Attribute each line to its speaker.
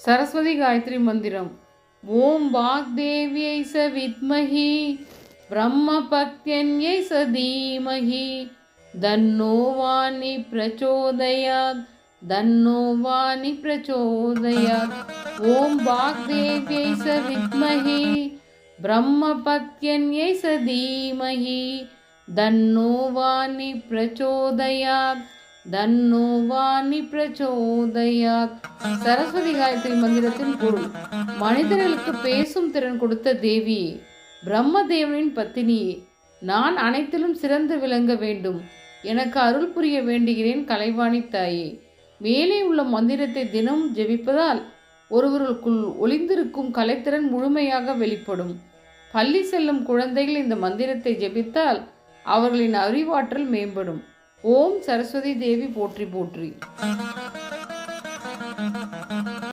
Speaker 1: சரஸ்வதி காயத்ரி மந்திரம். ஓம் வாக்தேவியை ச வித்மஹி பிரம்ம பக்தியன்யை ச தீமஹி தன்னோ வாணி பிரச்சோதயாத் தன்னோ வாணி பிரச்சோதயாத். ஓம் வாக்தேவியை ச வித்மஹி பிரம்ம பக்தியன்யை ச தீமஹி தன்னோ வாணி பிரச்சோதயாத் தன்னோ வாணி பிரச்சோதயாத். சரஸ்வதி காயத்ரி மந்திரத்தின் பொருள்: மனிதர்களுக்கு பேசும் திறன் கொடுத்த தேவியே, பிரம்மதேவனின் பத்தினியே, நான் அனைத்திலும் சிறந்து விளங்க வேண்டும், எனக்கு அருள் புரிய வேண்டுகிறேன் கலைவாணி தாயே. மேலே உள்ள மந்திரத்தை தினமும் ஜெபிப்பதால் ஒருவருக்குள் ஒளிந்திருக்கும் கலைத்திறன் முழுமையாக வெளிப்படும். பள்ளி செல்லும் குழந்தைகள் இந்த மந்திரத்தை ஜெபித்தால் அவர்களின் அறிவாற்றல் மேம்படும். ஓம் சரஸ்வதி தேவி போற்றி போற்றி.